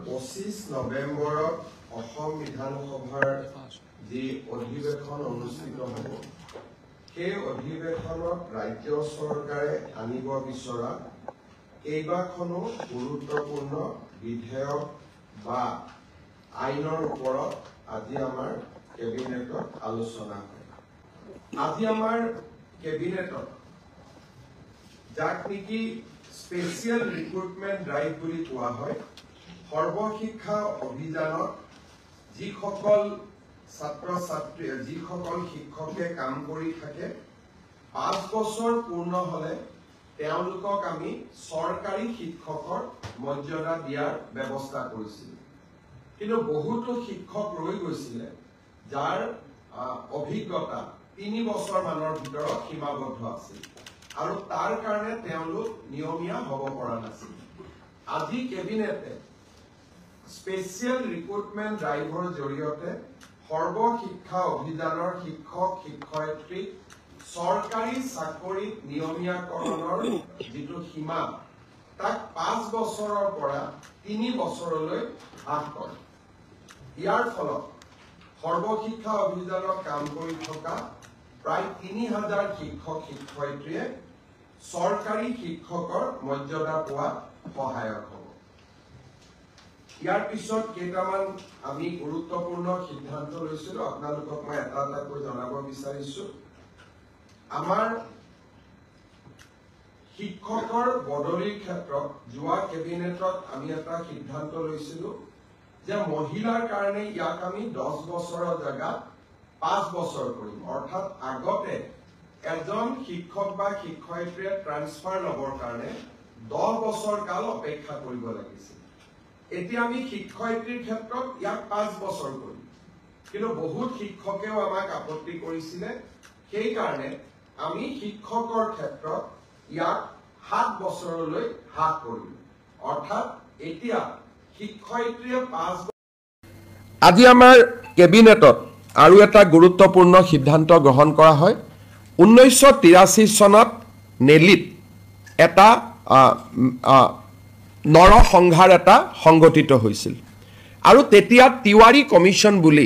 25 নৱেম্বৰত অসম বিধানসভাৰ যি অধিৱেশন অনুষ্ঠিত হ'ব সেই অধিৱেশনত ৰাজ্য চৰকাৰে আনিব বিচৰা কেইবাখনো গুৰুত্বপূৰ্ণ বিধেয়ক বা আইনৰ ওপৰত আজি আমাৰ কেবিনেটত আলোচনা হয়। আজি আমাৰ কেবিনেটত যাক নেকি স্পেচিয়েল ৰিক্ৰুটমেণ্ট ড্ৰাইভ বুলি কোৱা হয়, সৰ্বশিক্ষা অভিযানত যিসকল ছাত্ৰ ছাত্ৰী যিসকল শিক্ষকে কাম কৰি থাকে 5 বছৰ পূৰ্ণ হলে তেওঁলোকক আমি চৰকাৰী শিক্ষকৰ মৰ্যাদা দিয়াৰ ব্যৱস্থা কৰিছিল। কিন্তু বহুতো শিক্ষক ৰৈ গৈছিলে যাৰ অভিজ্ঞতা 3 বছৰ মানৰ ভিতৰত সীমাবদ্ধ আছিল আৰু তাৰ কাৰণে তেওঁলোক নিয়মীয়া হ'ব পৰা নাছিল। আজি কেবিনেটে স্পেচিয়েল ৰিক্ৰুটমেণ্ট ড্ৰাইভৰ জৰিয়তে সৰ্বশিক্ষা অভিযানৰ শিক্ষক শিক্ষয়িত্ৰীক চৰকাৰী চাকৰিত নিয়মীয়াকৰণৰ যিটো সীমা তাক 5 বছৰৰ পৰা 3 বছৰলৈ হ্ৰাস কৰে। ইয়াৰ ফলত সৰ্বশিক্ষা অভিযানত কাম কৰি থকা প্ৰায় 3000 শিক্ষক শিক্ষয়িত্ৰীয়ে চৰকাৰী শিক্ষকৰ মৰ্যাদা পোৱাত সহায়ক হ'ব। ইয়াৰ পিছত কেইটামান আমি গুৰুত্বপূৰ্ণ সিদ্ধান্ত লৈছিলো, আপোনালোকক মই এটা এটাকৈ জনাব বিচাৰিছো। আমাৰ শিক্ষকৰ বদলিৰ ক্ষেত্ৰত যোৱা কেবিনেটত আমি এটা সিদ্ধান্ত লৈছিলো যে মহিলাৰ কাৰণে ইয়াক আমি 10 বছৰৰ জায়গাত 5 বছৰ কৰিম। অৰ্থাৎ আগতে এজন শিক্ষক বা শিক্ষয়িত্ৰীয়ে ট্ৰান্সফাৰ ল'বৰ কাৰণে 10 বছৰ কাল অপেক্ষা কৰিব লাগিছিল। এতিয়া আমি শিক্ষয়িত্ৰীৰ ক্ষেত্ৰত ইয়াক 5 বছৰ কৰিম। কিন্তু বহুত শিক্ষকেও আমাক আপত্তি কৰিছিলে, সেইকাৰণে আমি শিক্ষকৰ ক্ষেত্ৰত ইয়াক 7 বছৰলৈ হ্ৰাস কৰিম। অৰ্থাৎ এতিয়া শিক্ষয়িত্ৰীয়ে 5 আজি আমাৰ কেবিনেটত আৰু এটা গুৰুত্বপূৰ্ণ সিদ্ধান্ত গ্ৰহণ কৰা হয়। 1983 চনত নেলিত এটা নৰসংহাৰ এটা সংগঠিত হৈছিল আৰু তেতিয়া তিৱাৰী কমিশ্যন বুলি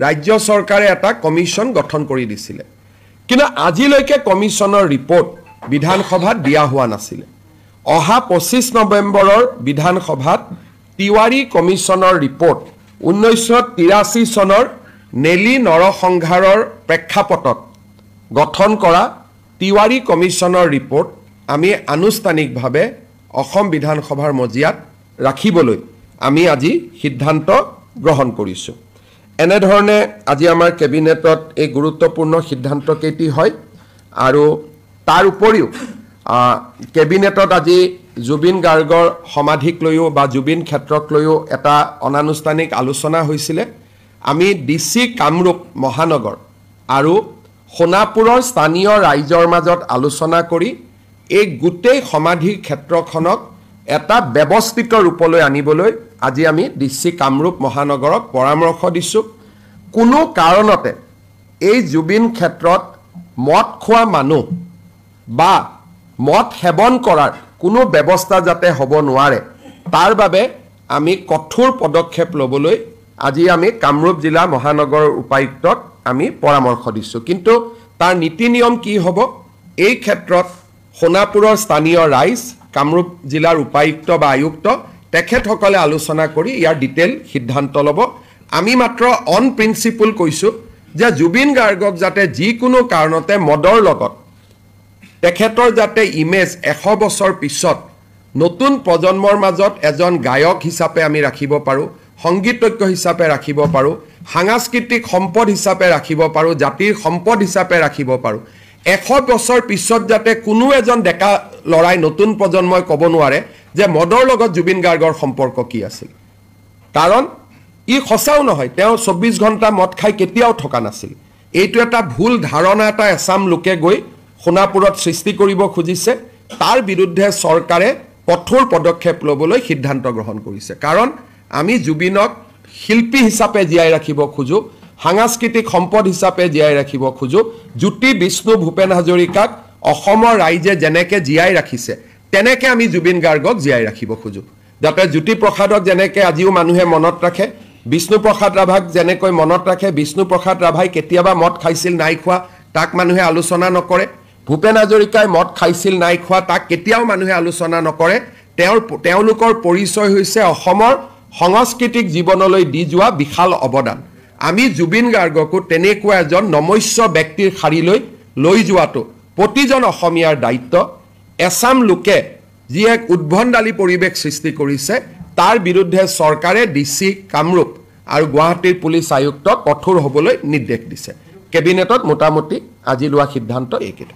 ৰাজ্য চৰকাৰে এটা কমিশ্যন গঠন কৰি দিছিলে। কিন্তু আজিলৈকে কমিশ্যনৰ ৰিপৰ্ট বিধানসভাত দিয়া হোৱা নাছিলে। অহা 25 নৱেম্বৰৰ বিধানসভাত তিৱাৰী কমিশ্যনৰ ৰিপৰ্ট 1983 চনৰ নেলি নৰসংহাৰৰ প্ৰেক্ষাপটত গঠন কৰা তিৱাৰী কমিশ্যনৰ ৰিপৰ্ট আমি আনুষ্ঠানিকভাৱে অসম বিধানসভাৰ মজিয়াত ৰাখিবলৈ আমি আজি সিদ্ধান্ত গ্ৰহণ কৰিছোঁ। এনেধৰণে আজি আমাৰ কেবিনেটত এই গুৰুত্বপূৰ্ণ সিদ্ধান্ত কেইটি হয়। আৰু তাৰ উপৰিও কেবিনেটত আজি জুবিন গাৰ্গৰ সমাধিক লৈও বা জুবিন ক্ষেত্ৰক লৈও এটা অনানুষ্ঠানিক আলোচনা হৈছিলে। আমি DC কামৰূপ মহানগৰ আৰু সোণাপুৰৰ স্থানীয় ৰাইজৰ মাজত আলোচনা কৰি এই গোটেই সমাধি ক্ষেত্ৰখনক এটা ব্যৱস্থিত ৰূপলৈ আনিবলৈ আজি আমি DC কামৰূপ মহানগৰক পৰামৰ্শ দিছোঁ। কোনো কাৰণতে এই জুবিন ক্ষেত্ৰত মদ খোৱা মানুহ বা মদ সেৱন কৰাৰ কোনো ব্যৱস্থা যাতে হ'ব নোৱাৰে, তাৰ বাবে আমি কঠোৰ পদক্ষেপ ল'বলৈ আজি আমি কামৰূপ জিলা মহানগৰৰ উপায়ুক্তক আমি পৰামৰ্শ দিছোঁ। কিন্তু তাৰ নীতি নিয়ম কি হ'ব, এই ক্ষেত্ৰত সোণাপুৰৰ স্থানীয় ৰাইজ, কামৰূপ জিলাৰ উপায়ুক্ত বা আয়ুক্ত তেখেতসকলে আলোচনা কৰি ইয়াৰ ডিটেইল সিদ্ধান্ত ল'ব। আমি মাত্ৰ অন প্ৰিন্সিপল কৈছোঁ যে জুবিন গাৰ্গক যাতে যিকোনো কাৰণতে মদৰ লগত তেখেতৰ যাতে ইমেজ 100 বছৰ পিছত নতুন প্ৰজন্মৰ মাজত এজন গায়ক হিচাপে আমি ৰাখিব পাৰোঁ, সংগীতজ্ঞ হিচাপে ৰাখিব পাৰোঁ, সাংস্কৃতিক সম্পদ হিচাপে ৰাখিব পাৰোঁ, জাতিৰ সম্পদ হিচাপে ৰাখিব পাৰোঁ। 100 বছৰ পিছত যাতে কোনো এজন ডেকা লৰাই নতুন প্ৰজন্মই ক'ব নোৱাৰে যে মদৰ লগত জুবিন গাৰ্গৰ সম্পৰ্ক কি আছিল। কাৰণ ই সঁচাও নহয়, তেওঁ 24 ঘণ্টা মদ খাই কেতিয়াও থকা নাছিল। এইটো এটা ভুল ধাৰণা এটা এচাম লোকে গৈ সোণাপুৰত সৃষ্টি কৰিব খুজিছে। তাৰ বিৰুদ্ধে চৰকাৰে কঠোৰ পদক্ষেপ ল'বলৈ সিদ্ধান্ত গ্ৰহণ কৰিছে। কাৰণ আমি জুবিনক শিল্পী হিচাপে জীয়াই ৰাখিব খোজোঁ, সাংস্কৃতিক সম্পদ হিচাপে জীয়াই ৰাখিব খোজোঁ। জ্যোতি বিষ্ণু ভূপেন হাজৰিকাক অসমৰ ৰাইজে যেনেকৈ জীয়াই ৰাখিছে তেনেকৈ আমি জুবিন গাৰ্গক জীয়াই ৰাখিব খোজোঁ। যাতে জ্যোতিপ্ৰসাদক যেনেকৈ আজিও মানুহে মনত ৰাখে, বিষ্ণুপ্ৰসাদ ৰাভাক যেনেকৈ মনত ৰাখে, বিষ্ণুপ্ৰসাদ ৰাভাই কেতিয়াবা মদ খাইছিল নাই খোৱা তাক মানুহে আলোচনা নকৰে, ভূপেন হাজৰিকাই মদ খাইছিল নাই খোৱা তাক কেতিয়াও মানুহে আলোচনা নকৰে। তেওঁলোকৰ পৰিচয় হৈছে অসমৰ সাংস্কৃতিক জীৱনলৈ দি যোৱা বিশাল অৱদান। আমি জুবিন গাৰ্গকো তেনেকুৱা এজন নমস্য ব্যক্তিৰ শাৰীলৈ লৈ যোৱাটো প্ৰতিজন অসমীয়াৰ দায়িত্ব। এছাম লোকে যি এক উদ্ভণ্ডালী পৰিৱেশ সৃষ্টি কৰিছে তাৰ বিৰুদ্ধে চৰকাৰে DC কামৰূপ আৰু গুৱাহাটীৰ পুলিচ আয়ুক্তক কঠোৰ হ'বলৈ নিৰ্দেশ দিছে। কেবিনেটত মোটামুটি আজি লোৱা সিদ্ধান্ত এইকেইটা।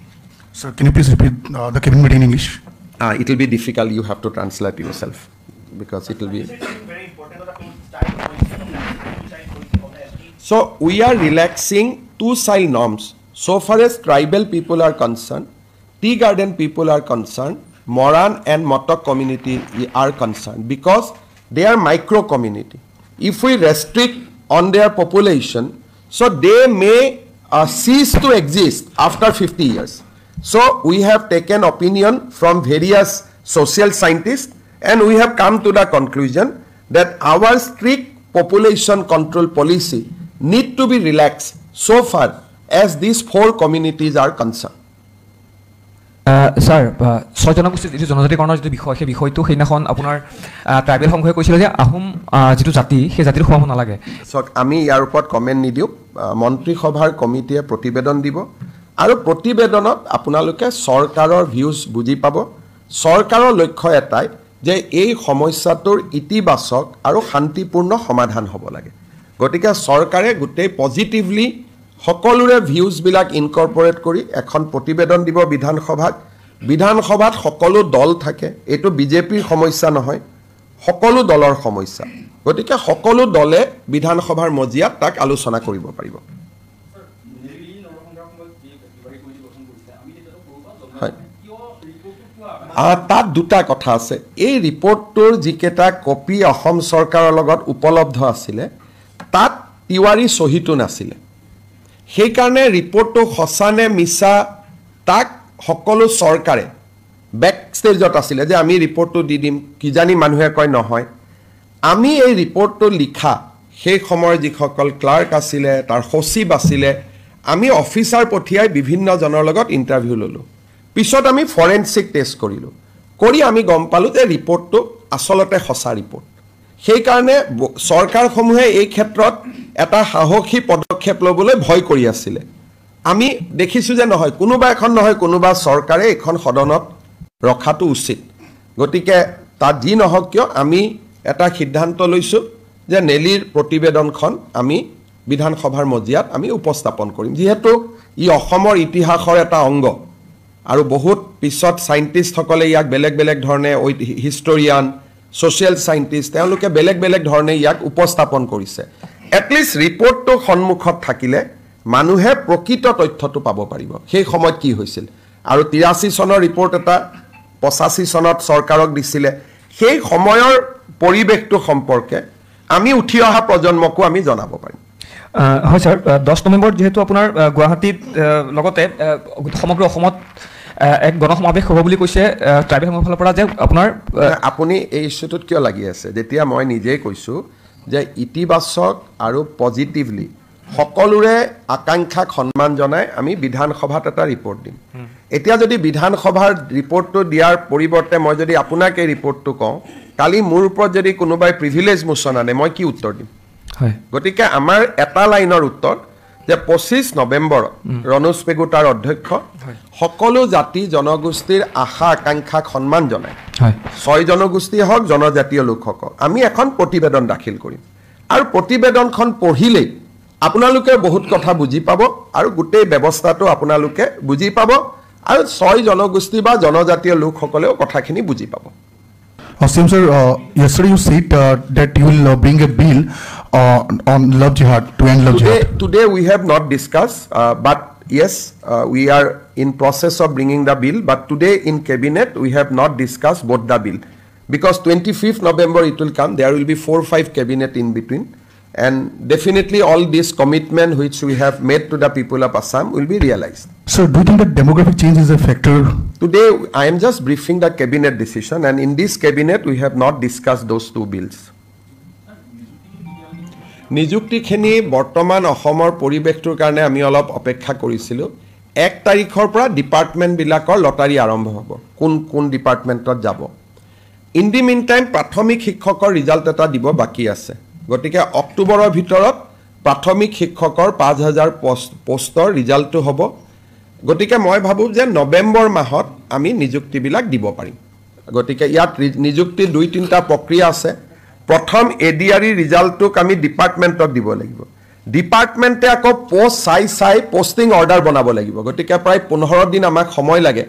Sir, can you please repeat the cabinet meeting in English? It will be difficult. You have to translate yourself because it will be. So we are relaxing two-child norms so far as tribal people are concerned, tea garden people are concerned, Moran and Motok community are concerned because they are micro community. If we restrict on their population, so they may cease to exist after 50 years. So we have taken opinion from various social scientists and we have come to the conclusion that our strict population control policy need to be relaxed so far as these 4 communities are concerned. Sir, ছয় জনগোষ্ঠীৰ যিটো জনজাতিকৰণৰ যিটো বিষয় সেই বিষয়টো সেইদিনাখন আপোনাৰ ট্ৰাইবেল সংঘই কৈছিলে যে আহোম যিটো জাতি সেই জাতিৰ সোমাব নালাগে। চাওক আমি ইয়াৰ ওপৰত কমেণ্ট নিদিওঁ, মন্ত্ৰীসভাৰ কমিটিয়ে প্ৰতিবেদন দিব আৰু প্ৰতিবেদনত আপোনালোকে চৰকাৰৰ ভিউজ বুজি পাব। চৰকাৰৰ লক্ষ্য এটাই যে এই সমস্যাটোৰ ইতিবাচক আৰু শান্তিপূৰ্ণ সমাধান হ'ব লাগে। গতিকে চৰকাৰে গোটেই পজিটিভলি সকলোৰে ভিউজবিলাক ইনকৰ্পৰেট কৰি এখন প্ৰতিবেদন দিব বিধানসভাত। বিধানসভাত সকলো দল থাকে, এইটো বিজেপিৰ সমস্যা নহয়, সকলো দলৰ সমস্যা। গতিকে সকলো দলে বিধানসভাৰ মজিয়াত তাক আলোচনা কৰিব পাৰিব। তাত দুটা কথা আছে। এই ৰিপৰ্টটোৰ যিকেইটা কপি অসম চৰকাৰৰ লগত উপলব্ধ আছিলে তাত তিৱাৰী চহীটো নাছিলে। সেইকাৰণে ৰিপৰ্টটো সঁচা নে মিছা তাক সকলো চৰকাৰে বেক ষ্টেজত আছিলে যে আমি ৰিপৰ্টটো দি দিম, কিজানি মানুহে কয় নহয়। আমি এই ৰিপৰ্টটো লিখা সেই সময়ৰ যিসকল ক্লাৰ্ক আছিলে, তাৰ সচিব আছিলে, আমি অফিচাৰ পঠিয়াই বিভিন্নজনৰ লগত ইণ্টাৰভিউ ল'লোঁ। পিছত আমি ফৰেনচিক টেষ্ট কৰিলোঁ, কৰি আমি গম পালোঁ যে ৰিপৰ্টটো আচলতে সঁচা ৰিপৰ্ট। সেইকাৰণে চৰকাৰসমূহে এই ক্ষেত্ৰত এটা সাহসী পদক্ষেপ ল'বলৈ ভয় কৰি আছিলে। আমি দেখিছোঁ যে নহয়, কোনোবা এখন নহয় কোনোবা চৰকাৰে এইখন সদনত ৰখাটো উচিত। গতিকে তাত যি নহওক কিয় আমি এটা সিদ্ধান্ত লৈছোঁ যে নেলিৰ প্ৰতিবেদনখন আমি বিধানসভাৰ মজিয়াত আমি উপস্থাপন কৰিম, যিহেতু ই অসমৰ ইতিহাসৰ এটা অংগ আৰু বহুত পিছত চাইণ্টিষ্টসকলে ইয়াক বেলেগ বেলেগ ধৰণে হিষ্টৰিয়ান, ছ'চিয়েল চাইণ্টিষ্ট তেওঁলোকে বেলেগ বেলেগ ধৰণে ইয়াক উপস্থাপন কৰিছে। এটলিষ্ট ৰিপৰ্টটো সন্মুখত থাকিলে মানুহে প্ৰকৃত তথ্যটো পাব পাৰিব সেই সময়ত কি হৈছিল। আৰু 83 চনৰ ৰিপৰ্ট এটা 85 চনত চৰকাৰক দিছিলে। সেই সময়ৰ পৰিৱেশটো সম্পৰ্কে আমি উঠি অহা প্ৰজন্মকো আমি জনাব পাৰিম। হয় ছাৰ, 10 নৱেম্বৰত যিহেতু আপোনাৰ গুৱাহাটীত লগতে সমগ্ৰ অসমত এক গণসমাৱেশ হ'ব বুলি কৈছে ট্ৰাইবেল সংঘৰ ফালৰ পৰা, যে আপোনাৰ আপুনি এই ইছ্যুটোত কিয় লাগি আছে? যেতিয়া মই নিজেই কৈছোঁ যে ইতিবাচক আৰু পজিটিভলি সকলোৰে আকাংক্ষাক সন্মান জনাই আমি বিধানসভাত এটা ৰিপৰ্ট দিম। এতিয়া যদি বিধানসভাৰ ৰিপৰ্টটো দিয়াৰ পৰিৱৰ্তে মই যদি আপোনাক এই ৰিপৰ্টটো কওঁ, কালি মোৰ ওপৰত যদি কোনোবাই প্ৰিভিলেজ মোচন আনে মই কি উত্তৰ দিম? গতিকে আমাৰ এটা লাইনৰ উত্তৰ যে 25 নৱেম্বৰত ৰণোজ পেগু তাৰ অধ্যক্ষ সকলো জাতি জনগোষ্ঠীৰ আশা আকাংক্ষাক সন্মান জনায় 6 জনগোষ্ঠী হওক জনজাতীয় লোকসকল আমি এখন প্ৰতিবেদন দাখিল কৰিম। আৰু প্ৰতিবেদনখন পঢ়িলেই আপোনালোকে বহুত কথা বুজি পাব আৰু গোটেই ব্যৱস্থাটো আপোনালোকে বুজি পাব আৰু 6 জনগোষ্ঠী বা জনজাতীয় লোকসকলেও কথাখিনি বুজি পাব। Sir, yesterday you said that you will bring a bill on love jihad to end love jihad. Today we have not discussed, but yes, we are in process of bringing the bill. But today in cabinet we have not discussed both the bill because 25th November it will come. There will be 4-5 cabinet in between. and definitely all this commitment which we have made to the people of Assam will be realized. Sir, do you think that demographic change is a factor? Today, I am just briefing the cabinet decision, and in this cabinet, we have not discussed those two bills. নিযুক্তিখিনি বৰ্তমান অসমৰ পৰিৱেশটোৰ কাৰণে আমি অলপ অপেক্ষা কৰিছিলোঁ 1 তাৰিখৰ পৰা ডিপাৰ্টমেণ্টবিলাকৰ লটাৰী আৰম্ভ হ'ব কোন ডিপাৰ্টমেণ্টত যাব ইন দি মিন টাইম প্ৰাথমিক শিক্ষকৰ ৰিজাল্ট এটা দিব বাকী আছে গতিকে অক্টোবৰৰ ভিতৰত প্ৰাথমিক শিক্ষকৰ 5000 পোষ্টৰ ৰিজাল্টটো হ'ব গতিকে মই ভাবো যে নৱেম্বৰ মাহত আমি নিযুক্তিবিলাক দিব পাৰিম গতিকে ইয়াত নিযুক্তি 2-3টা প্ৰক্ৰিয়া আছে প্ৰথম এডিআৰই ৰিজাল্টটোক আমি ডিপাৰ্টমেণ্টত দিব লাগিব ডিপাৰ্টমেণ্টে আকৌ পোষ্ট চাই পোষ্টিং অৰ্ডাৰ বনাব লাগিব গতিকে প্ৰায় 15 দিন আমাক সময় লাগে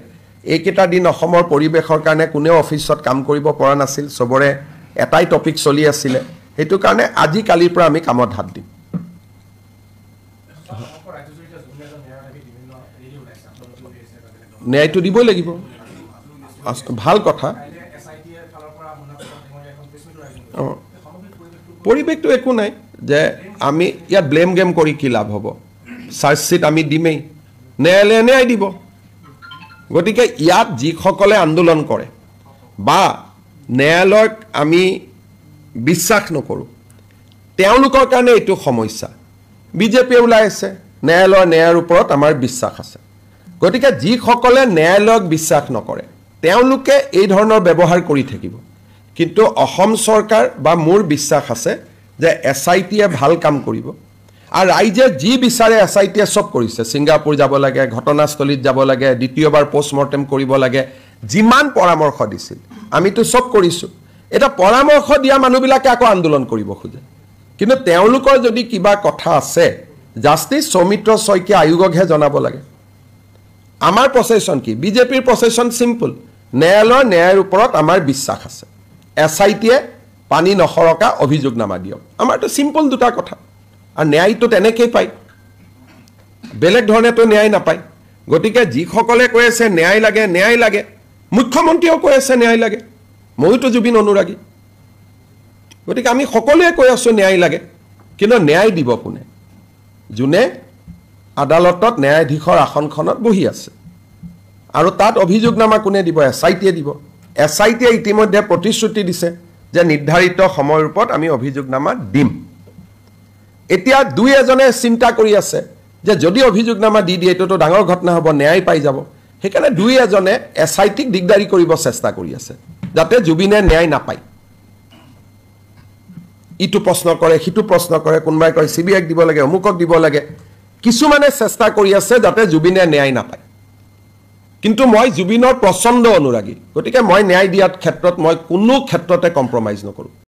এইকেইটা দিন অসমৰ পৰিৱেশৰ কাৰণে কোনেও অফিচত কাম কৰিব পৰা নাছিল সবৰে এটাই টপিক চলি আছিল হেতু কাৰণে আজি কালিৰ পৰা আমি কামত হাত দিম ন্যায়টো দিব লাগিব ভাল কথা পৰিৱেশটো একো নাই যে আমি ইয়াত ব্লেম গেম কৰি কি লাভ হ'ব চাৰ্জশিট আমি দিমেই ন্যায়ালয়ে ন্যায় দিব গতিকে ইয়াত যিসকলে আন্দোলন কৰে বা ন্যায়ালয়ক আমি বিশ্বাস নকৰোঁ তেওঁলোকৰ কাৰণে এইটো সমস্যা বিজেপি ওলাই আছে ন্যায়ালয়ৰ ওপৰত আমাৰ বিশ্বাস আছে গতিকে যিসকলে ন্যায়ালয়ক বিশ্বাস নকৰে তেওঁলোকে এই ধৰণৰ ব্যৱহাৰ কৰি থাকিব কিন্তু অসম চৰকাৰ বা মোৰ বিশ্বাস আছে যে এসআইটিয়ে ভাল কাম কৰিব আৰু ৰাইজে যি বিচাৰে এসআইটিয়ে সব কৰিছে সিঙ্গাপুৰ যাব লাগে ঘটনাস্থলীত যাব লাগে দ্বিতীয়বাৰ পোষ্টমৰ্টেম কৰিব লাগে যিমান পৰামৰ্শ দিছিল আমিতো সব কৰিছো এটা পৰামৰ্শ দিয়া মানুহবিলাকে আকৌ আন্দোলন কৰিব খোজে কিন্তু তেওঁলোকৰ যদি কিবা কথা আছে জাস্টিস সৌমিত্ৰ শইকীয়া আয়োগকহে জনাব লাগে আমাৰ প্ৰসেছন কি বিজেপিৰ প্ৰসেছন সিম্পল ন্যায়ালয়ৰ ওপৰত আমাৰ বিশ্বাস আছে এসআইটিয়ে পানী নখৰকা অভিযোগনামা দিয়ক আমাৰটো সিম্পল দুটা কথা আৰু ন্যায়টো তেনেকৈ পায় বেলেগ ধৰণেতো ন্যায় নাপায় গতিকে যিসকলে কৈ আছে ন্যায় লাগে মুখ্যমন্ত্ৰীও কৈ আছে ন্যায় লাগে মইতো জুবিন অনুৰাগী গতিকে আমি সকলোৱে কৈ আছো ন্যায় লাগে কিন্তু ন্যায় দিব কোনে যোনে আদালতত ন্যায়াধীশৰ আসনখনত বহি আছে আৰু তাত অভিযোগনামা কোনে দিব এসআইটিয়ে দিব এসআইটিয়ে ইতিমধ্যে প্ৰতিশ্ৰুতি দিছে যে নিৰ্ধাৰিত সময়ৰ ওপৰত আমি অভিযোগনামা দিম এতিয়া দুই এজনে চিন্তা কৰি আছে যে যদি অভিযোগনামা দি দিয়ে এটোটো ডাঙৰ ঘটনা হ'ব ন্যায় পাই যাব হেকাৰণে দুই এজনে এসআইটিক দিগদাৰি কৰিব চেষ্টা কৰি আছে যাতে জুবিনে ন্যায় নাপায় ইটো প্ৰশ্ন কৰে হিটো প্ৰশ্ন কৰে কোনবাই কয় সিবিআইক দিব লাগে অমুকক দিব লাগে কিছুমানে চেষ্টা কৰি আছে যাতে জুবিনে ন্যায় নাপায় কিন্তু মই জুবিনৰ প্ৰচণ্ড অনুৰাগী গতিকে মই ন্যায় দিয়াৰ ক্ষেত্ৰত মই কোনো ক্ষেত্ৰতে কম্প্ৰমাইজ নকৰো